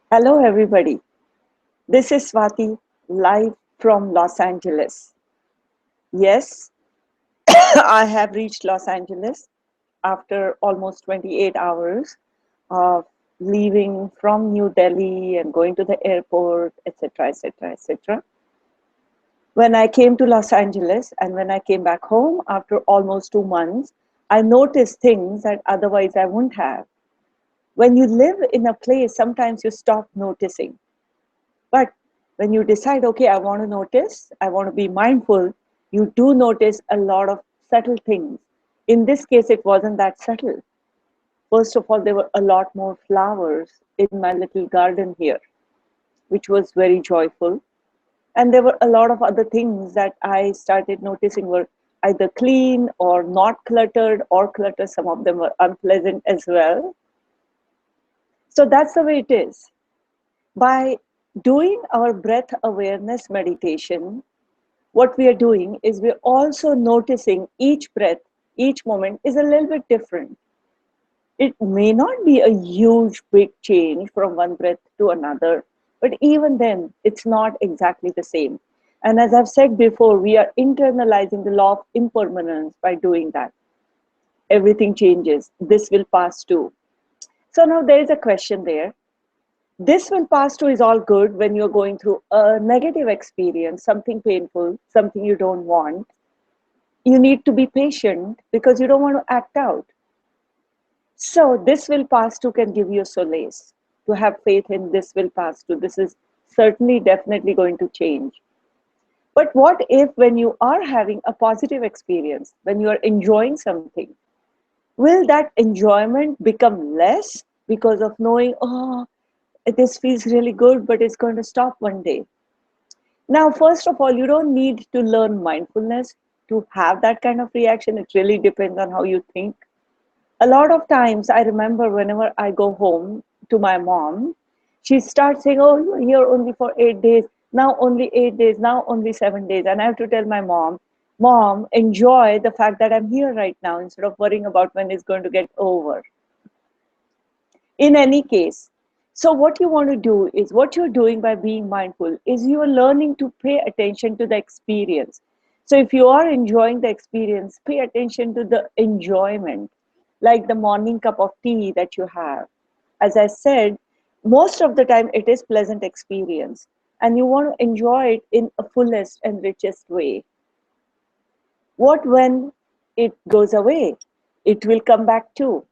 Hello, everybody. This is Swati, live from Los Angeles. Yes, I have reached Los Angeles after almost 28 hours of leaving from New Delhi and going to the airport, etc., etc., etc. When I came to Los Angeles and when I came back home after almost 2 months, I noticed things that otherwise I wouldn't have. When you live in a place, sometimes you stop noticing. But when you decide, okay, I want to notice, I want to be mindful, you do notice a lot of subtle things. In this case, it wasn't that subtle. First of all, there were a lot more flowers in my little garden here, which was very joyful. And there were a lot of other things that I started noticing were either clean or not cluttered or cluttered. Some of them were unpleasant as well. So that's the way it is. By doing our breath awareness meditation, what we are doing is we're also noticing each breath, each moment is a little bit different. It may not be a huge, big change from one breath to another, but even then, it's not exactly the same. And as I've said before, we are internalizing the law of impermanence by doing that. Everything changes. This will pass too. So now there is a question there. This will pass too is all good when you're going through a negative experience, something painful, something you don't want. You need to be patient because you don't want to act out. So this will pass too can give you solace to have faith in this will pass too. This is certainly definitely going to change. But what if when you are having a positive experience, when you are enjoying something, will that enjoyment become less because of knowing, oh, this feels really good, but it's going to stop one day? Now, first of all, you don't need to learn mindfulness to have that kind of reaction. It really depends on how you think. A lot of times, I remember whenever I go home to my mom, she starts saying, oh, you're here only for 8 days, now only 8 days, now only 7 days. And I have to tell my mom, Mom, enjoy the fact that I'm here right now instead of worrying about when it's going to get over. In any case, so what you want to do is what you're doing by being mindful is you are learning to pay attention to the experience. So if you are enjoying the experience, pay attention to the enjoyment, like the morning cup of tea that you have. As I said, most of the time it is pleasant experience and you want to enjoy it in a fullest and richest way. What when it goes away? It will come back too.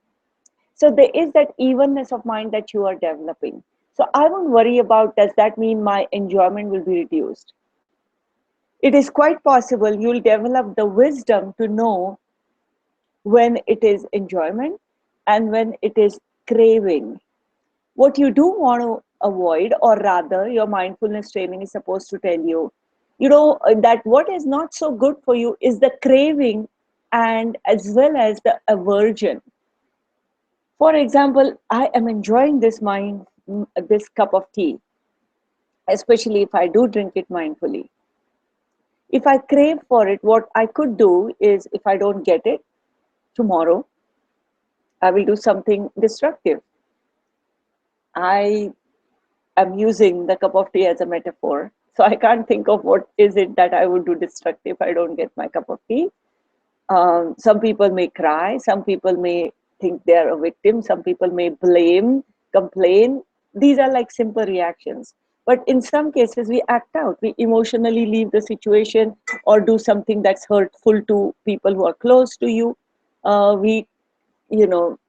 So there is that evenness of mind that you are developing. So I won't worry about does that mean my enjoyment will be reduced. It is quite possible you'll develop the wisdom to know when it is enjoyment and when it is craving. What you do want to avoid, or rather, your mindfulness training is supposed to tell you, that what is not so good for you is the craving and as well as the aversion. For example, I am enjoying this cup of tea, especially if I do drink it mindfully. If I crave for it, what I could do is if I don't get it tomorrow, I will do something destructive. I am using the cup of tea as a metaphor. So I can't think of what is it that I would do destructive if I don't get my cup of tea. Some people may cry, some people may think they're a victim, some people may blame, complain. These are like simple reactions. But in some cases, we act out. We emotionally leave the situation or do something that's hurtful to people who are close to you. We, you know,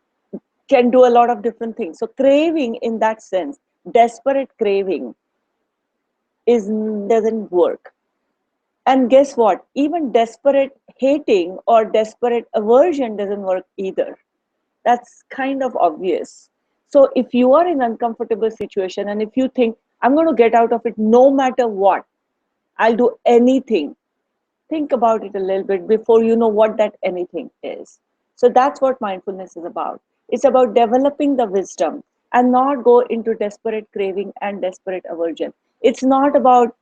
can do a lot of different things. So craving in that sense, desperate craving is doesn't work. And guess what? Even desperate hating or desperate aversion doesn't work either. That's kind of obvious. So if you are in an uncomfortable situation and if you think, I'm going to get out of it no matter what, I'll do anything, think about it a little bit before you know what that anything is. So that's what mindfulness is about. It's about developing the wisdom and not go into desperate craving and desperate aversion. It's not about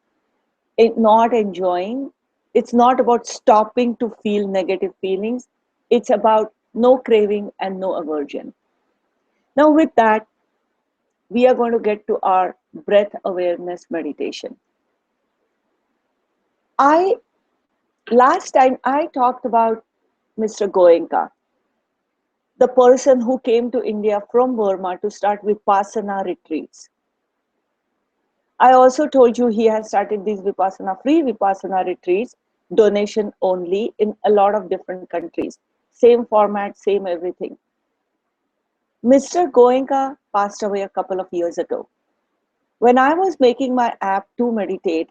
it not enjoying. It's not about stopping to feel negative feelings. It's about no craving and no aversion. Now, with that, we are going to get to our breath awareness meditation. I Last time I talked about Mr. Goenka, the person who came to India from Burma to start Vipassana retreats. I also told you he has started these free Vipassana retreats, donation only, in a lot of different countries. Same format, same everything. Mr. Goenka passed away a couple of years ago. When I was making my app to meditate,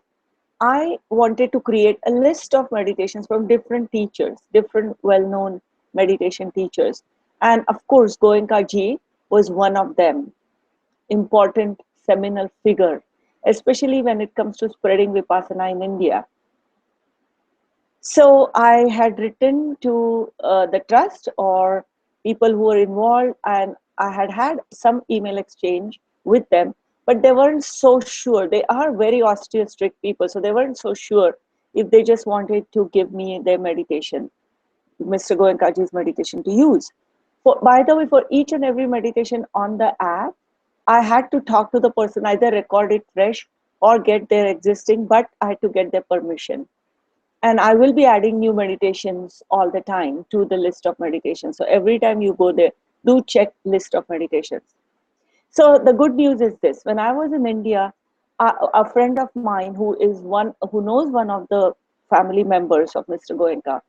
I wanted to create a list of meditations from different teachers, different well-known meditation teachers. And of course, Goenka ji was one of them, important seminal figure, especially when it comes to spreading Vipassana in India. So I had written to the trust or people who were involved, and I had had some email exchange with them, but they weren't so sure. They are very austere, strict people, so they weren't so sure if they just wanted to give me their meditation, Mr. Goenkaji's meditation to use. By the way, for each and every meditation on the app, I had to talk to the person, either record it fresh or get their existing, but I had to get their permission. And I will be adding new meditations all the time to the list of meditations. So every time you go there, do check list of meditations. So the good news is this: when I was in India, a friend of mine who knows one of the family members of Mr. Goenka,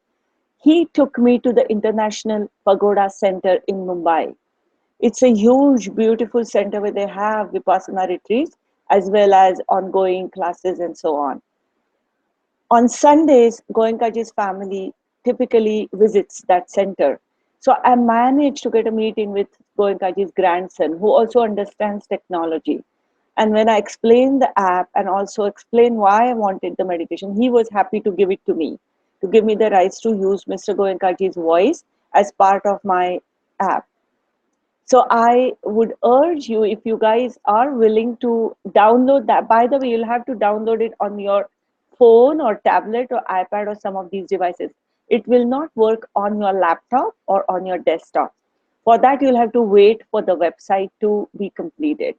he took me to the International Pagoda Center in Mumbai. It's a huge, beautiful center where they have Vipassana retreats as well as ongoing classes and so on. On Sundays, Goenkaji's family typically visits that center. So I managed to get a meeting with Goenkaji's grandson, who also understands technology. And when I explained the app and also explained why I wanted the meditation, he was happy to give it to me, to give me the rights to use Mr. Goenkaji's voice as part of my app. So I would urge you, if you guys are willing to download that, by the way, you'll have to download it on your phone or tablet or iPad or some of these devices. It will not work on your laptop or on your desktop. For that, you'll have to wait for the website to be completed.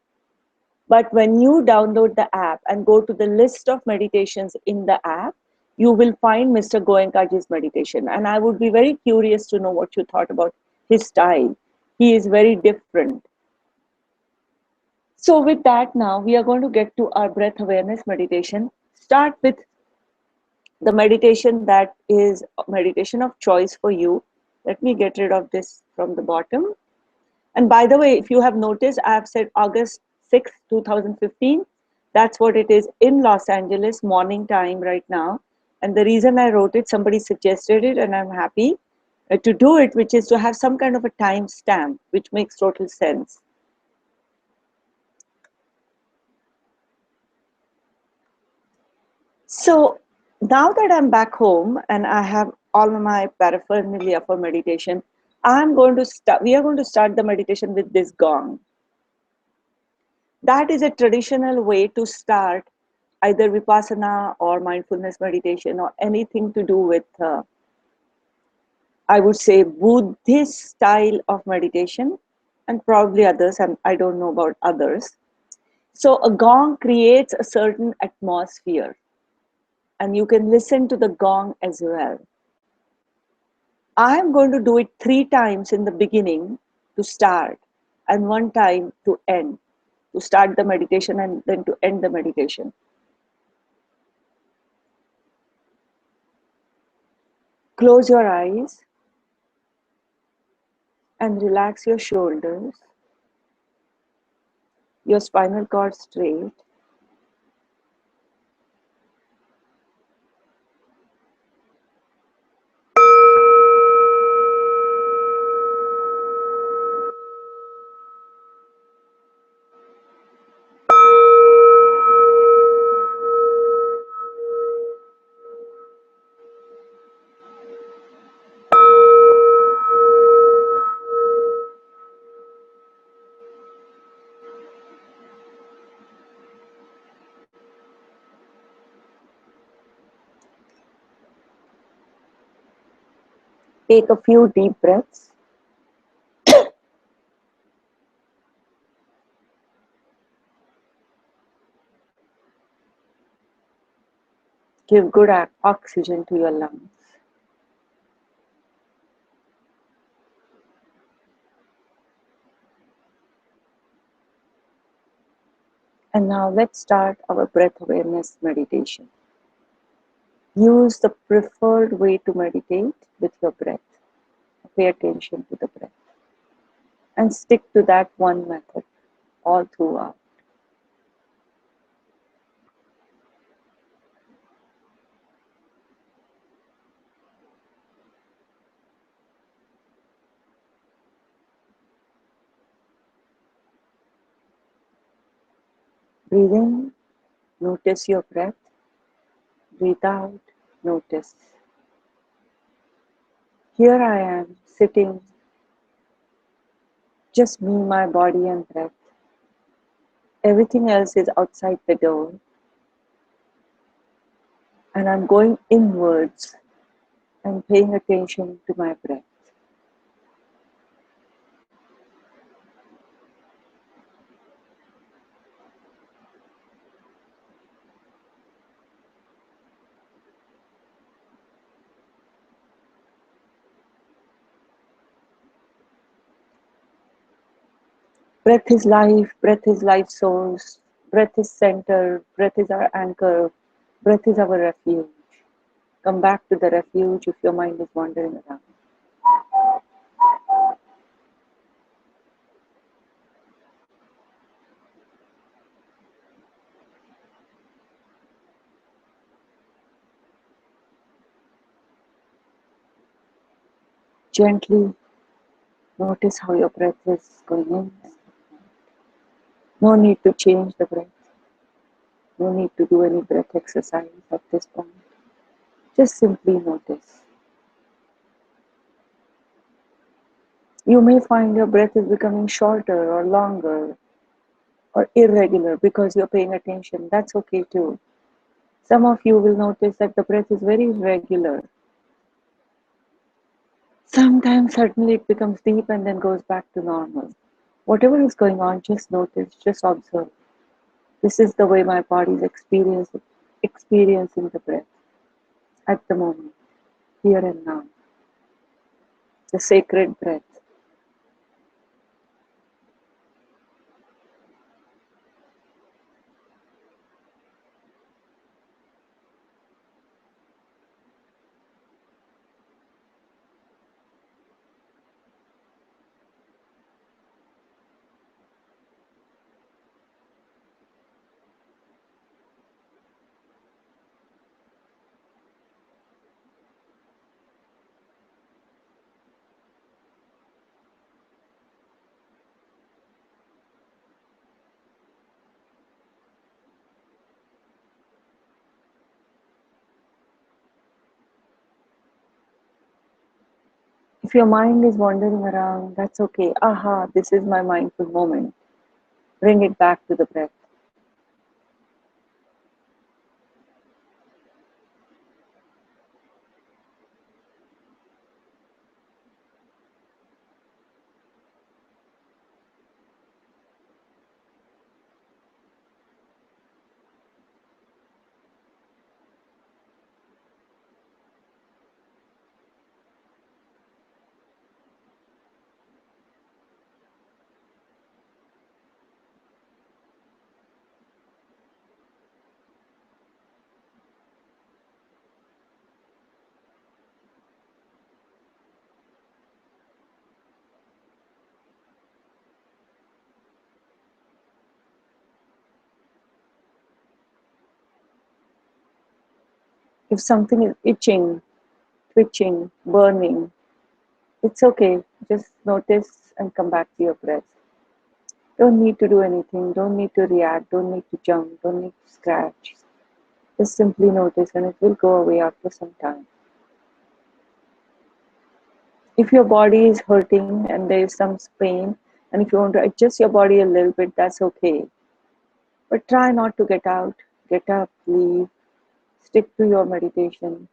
But when you download the app and go to the list of meditations in the app, you will find Mr. Goenkaji's meditation. And I would be very curious to know what you thought about his style. He is very different. So with that, now we are going to get to our breath awareness meditation. Start with the meditation that is meditation of choice for you. Let me get rid of this from the bottom. And by the way, if you have noticed, I have said August 6th, 2015. That's what it is in Los Angeles, morning time right now. And the reason I wrote it, somebody suggested it, and I'm happy to do it, which is to have some kind of a time stamp, which makes total sense. So now that I'm back home and I have all my paraphernalia for meditation, we are going to start the meditation with this gong. That is a traditional way to start either Vipassana or mindfulness meditation or anything to do with, I would say, Buddhist style of meditation, and probably others, and I don't know about others. So a gong creates a certain atmosphere, and you can listen to the gong as well. I am going to do it 3 times in the beginning to start, and 1 time to end, to start the meditation and then to end the meditation. Close your eyes and relax your shoulders, your spinal cord straight. Take a few deep breaths. Give good oxygen to your lungs. And now let's start our breath awareness meditation. Use the preferred way to meditate with your breath. Pay attention to the breath. And stick to that one method all throughout. Breathe in, notice your breath. Breathe out, notice. Here I am, sitting, just me, my body and breath. Everything else is outside the door. And I'm going inwards and paying attention to my breath. Breath is life source, breath is center, breath is our anchor, breath is our refuge. Come back to the refuge if your mind is wandering around. Gently notice how your breath is going in. No need to change the breath. No need to do any breath exercise at this point. Just simply notice. You may find your breath is becoming shorter or longer or irregular because you're paying attention. That's okay too. Some of you will notice that the breath is very regular. Sometimes suddenly it becomes deep and then goes back to normal. Whatever is going on, just notice, just observe. This is the way my body is experiencing the breath at the moment, here and now. The sacred breath. If your mind is wandering around, that's okay. Aha, this is my mindful moment. Bring it back to the breath. If something is itching, twitching, burning, it's okay. Just notice and come back to your breath. Don't need to do anything. Don't need to react. Don't need to jump. Don't need to scratch. Just simply notice and it will go away after some time. If your body is hurting and there is some pain, and if you want to adjust your body a little bit, that's okay. But try not to get out. Get up, leave, stick to your meditation.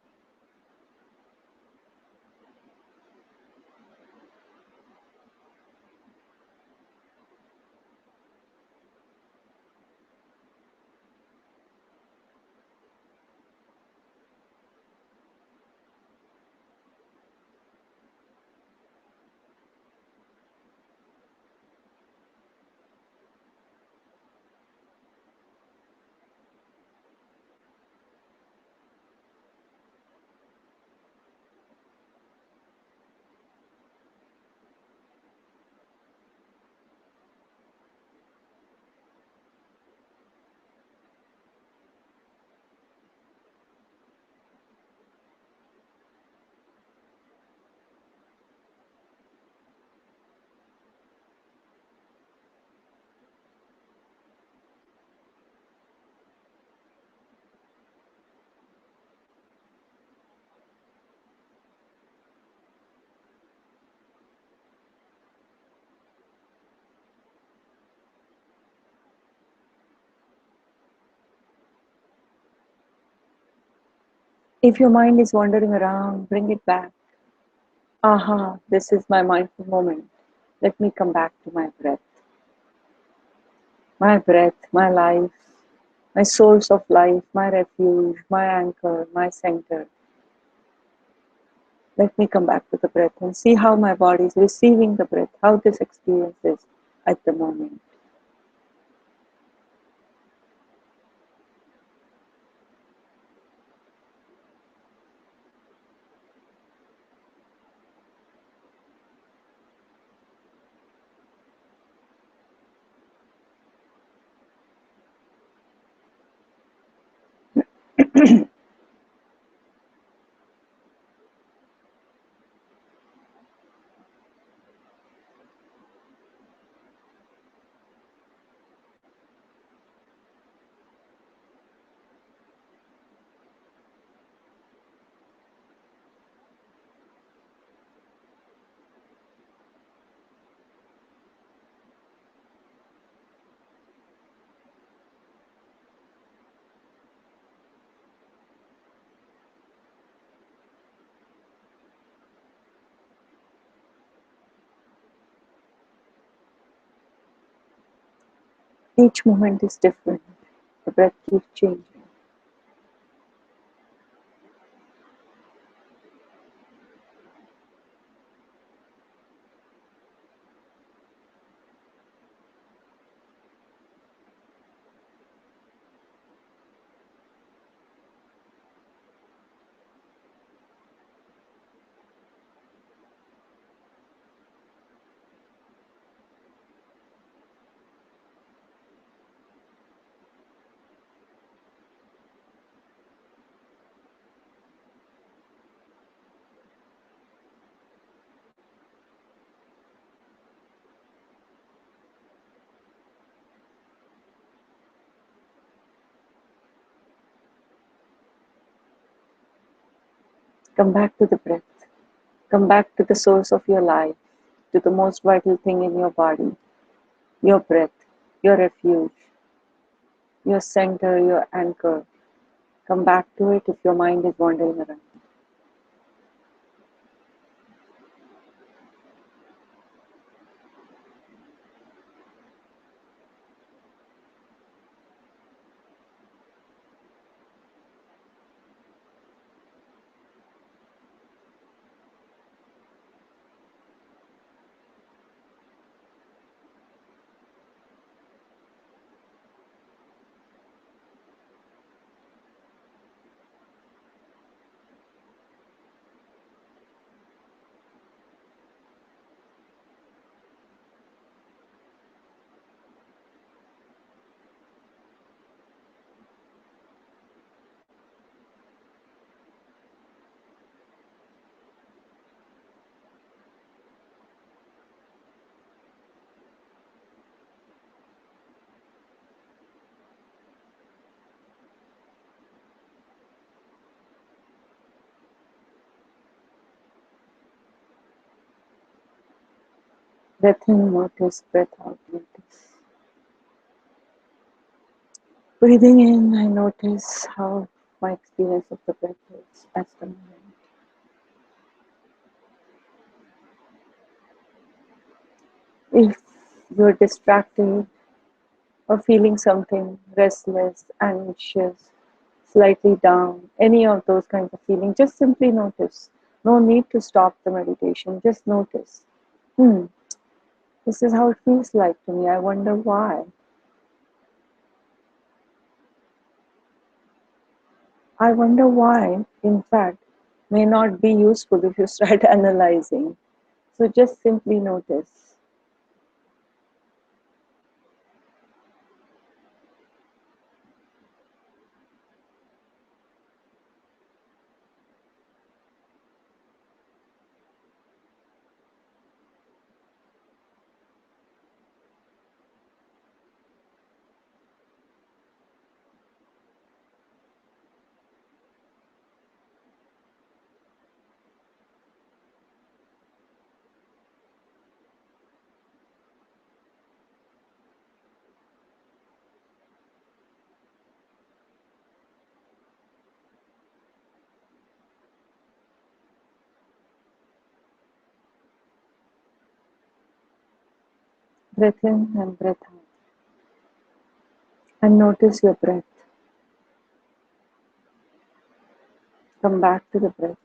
If your mind is wandering around, bring it back. Aha, this is my mindful moment. Let me come back to my breath. My breath, my life, my source of life, my refuge, my anchor, my center. Let me come back to the breath and see how my body is receiving the breath, how this experience is at the moment. Each moment is different. The breath keeps changing. Come back to the breath. Come back to the source of your life, to the most vital thing in your body, your breath, your refuge, your center, your anchor. Come back to it if your mind is wandering around. Breath in, notice, breath out, notice. Breathing in, I notice how my experience of the breath is at the moment. If you're distracted or feeling something restless, anxious, slightly down, any of those kinds of feelings, just simply notice. No need to stop the meditation, just notice. Hmm, this is how it feels like to me. I wonder why. I wonder why, in fact, may not be useful if you start analyzing. So just simply notice. Breath in and breath out. And notice your breath. Come back to the breath.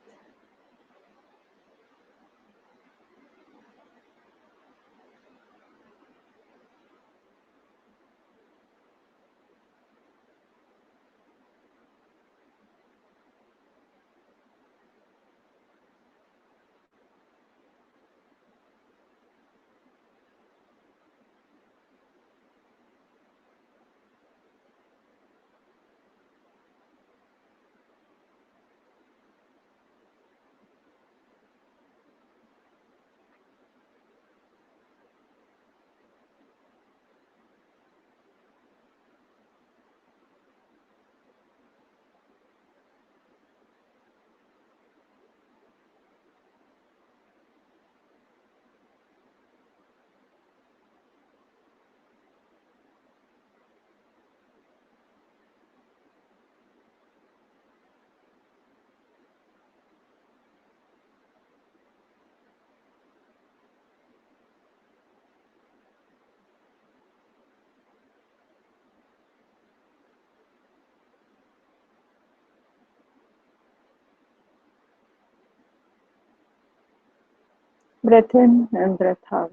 Breath in and breath out.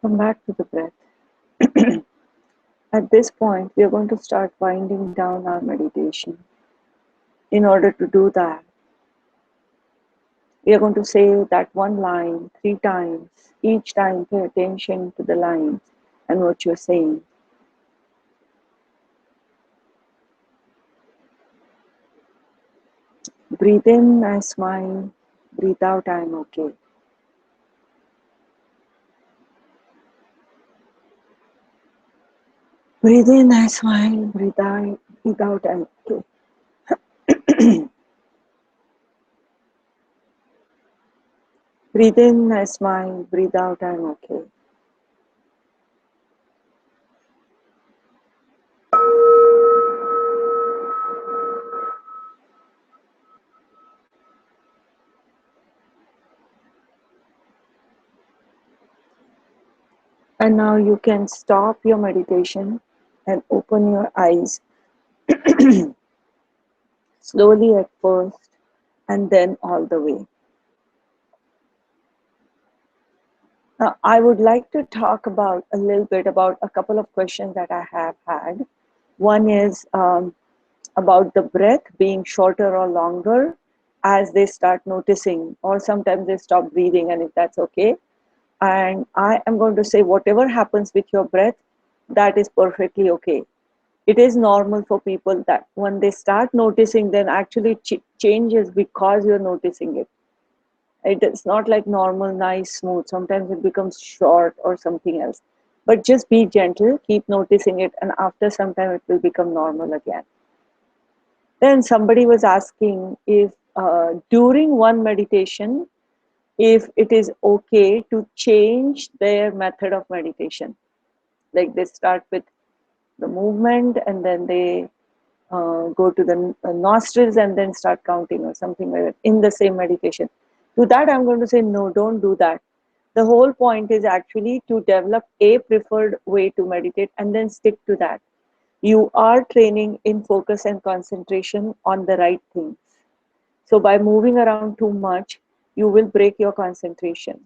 Come back to the breath. At this point, we are going to start winding down our meditation. In order to do that, we are going to say that one line 3 times. Each time, pay attention to the lines and what you're saying. Breathe in, I smile. Breathe out, I'm okay. Breathe in, I smile. Breathe out, I'm okay. Breathe in, I smile. Breathe out, I'm okay. And now you can stop your meditation and open your eyes slowly at first and then all the way. Now, I would like to talk about a little bit about a couple of questions that I have had. One is about the breath being shorter or longer as they start noticing, or sometimes they stop breathing, and if that's okay. And I am going to say, whatever happens with your breath, that is perfectly okay. It is normal for people that when they start noticing, then actually changes because you're noticing it. It's not like normal, nice, smooth. Sometimes it becomes short or something else. But just be gentle, keep noticing it, and after some time it will become normal again. Then somebody was asking if during one meditation, if it is okay to change their method of meditation. Like they start with the movement and then they go to the nostrils and then start counting or something like that in the same meditation. To that, I'm going to say, no, don't do that. The whole point is actually to develop a preferred way to meditate and then stick to that. You are training in focus and concentration on the right things. So by moving around too much, you will break your concentration.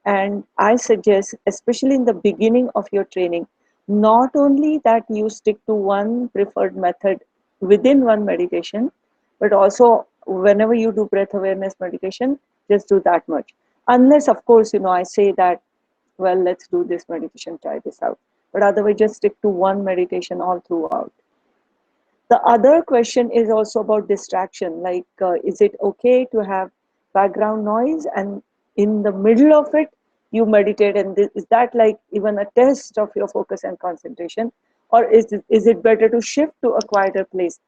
And I suggest, especially in the beginning of your training, not only that you stick to one preferred method within one meditation, but also whenever you do breath awareness meditation, just do that much. Unless, of course, I say that, well, let's do this meditation, try this out. But otherwise, just stick to one meditation all throughout. The other question is also about distraction. Like, is it okay to have background noise and in the middle of it, you meditate? And is that like even a test of your focus and concentration? Or is it better to shift to a quieter place?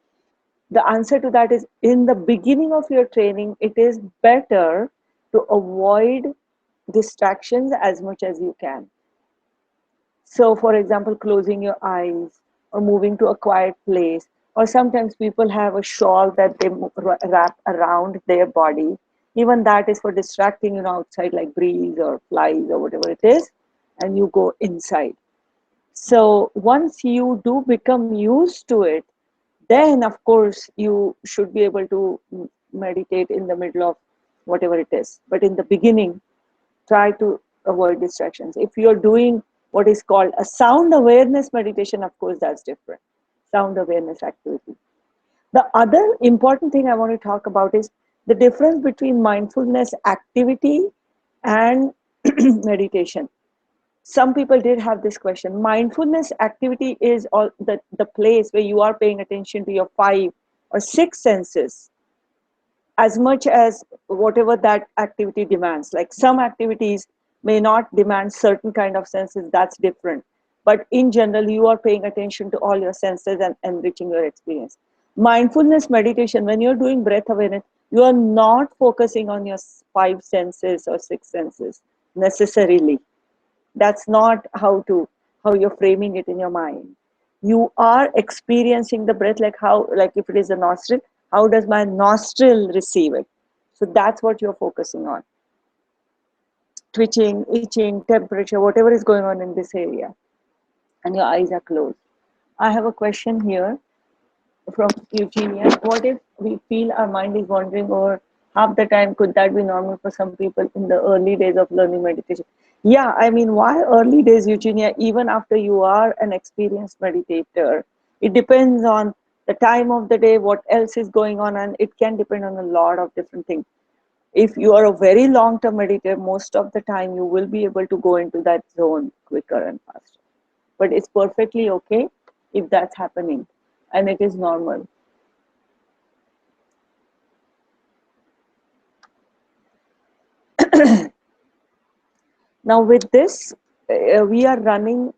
The answer to that is in the beginning of your training, it is better to avoid distractions as much as you can. So, for example, closing your eyes or moving to a quiet place, or sometimes people have a shawl that they wrap around their body Even that is for distracting, outside, like breeze or flies or whatever it is, and you go inside. So once you do become used to it, then of course you should be able to meditate in the middle of whatever it is. But in the beginning, try to avoid distractions. If you're doing what is called a sound awareness meditation, of course that's different. Sound awareness activity. The other important thing I want to talk about is the difference between mindfulness activity and meditation. Some people did have this question. Mindfulness activity is all the place where you are paying attention to your five or six senses as much as whatever that activity demands. Like some activities may not demand certain kind of senses, that's different. But in general, you are paying attention to all your senses and enriching your experience. Mindfulness meditation, when you're doing breath awareness, you are not focusing on your five senses or six senses necessarily. That's not how you're framing it in your mind. You are experiencing the breath, like how, like if it is a nostril, how does my nostril receive it? So that's what you're focusing on. Twitching, itching, temperature, whatever is going on in this area, and your eyes are closed. I have a question here from Eugenia. What if we feel our mind is wandering over half the time? Could that be normal for some people in the early days of learning meditation? Yeah, I mean, why early days, Eugenia? Even after you are an experienced meditator, it depends on the time of the day, what else is going on, and it can depend on a lot of different things. If you are a very long term meditator, most of the time you will be able to go into that zone quicker and faster. But it's perfectly okay if that's happening, and it is normal. Now with this, we are running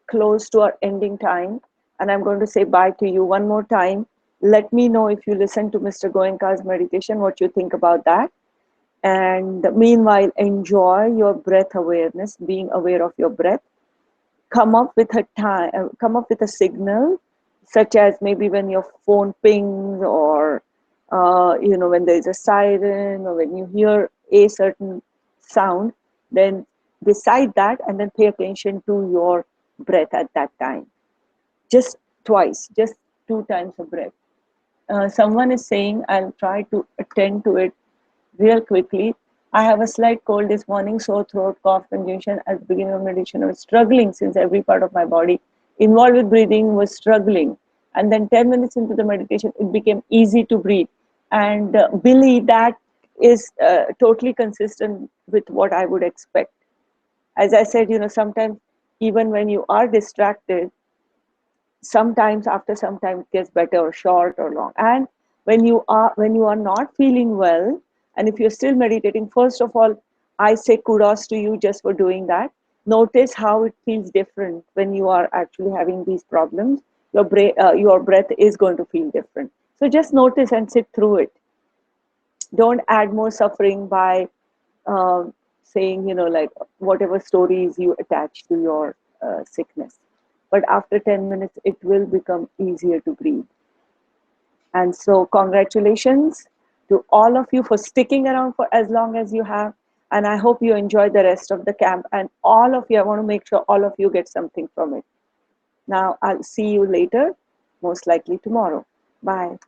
close to our ending time, and I'm going to say bye to you one more time. Let me know if you listen to Mr. Goenka's meditation, what you think about that. And meanwhile, enjoy your breath awareness, being aware of your breath. Come up with a signal, such as maybe when your phone pings, or when there is a siren, or when you hear a certain sound, then decide that and then pay attention to your breath at that time. Just twice, just 2 times of breath. Someone is saying, I'll try to attend to it real quickly. I have a slight cold this morning, sore throat, cough, congestion. At the beginning of meditation, I was struggling since every part of my body involved with breathing was struggling. And then 10 minutes into the meditation, it became easy to breathe. And Billy, that is totally consistent with what I would expect. As I said, sometimes even when you are distracted, sometimes after some time it gets better, or short or long. And when you are not feeling well, and if you're still meditating, first of all, I say kudos to you just for doing that. Notice how it feels different when you are actually having these problems. Your breath is going to feel different. So just notice and sit through it. Don't add more suffering by uh, saying, like whatever stories you attach to your sickness. But after 10 minutes, it will become easier to breathe. And so, congratulations to all of you for sticking around for as long as you have. And I hope you enjoy the rest of the camp. And all of you, I want to make sure all of you get something from it. Now, I'll see you later, most likely tomorrow. Bye.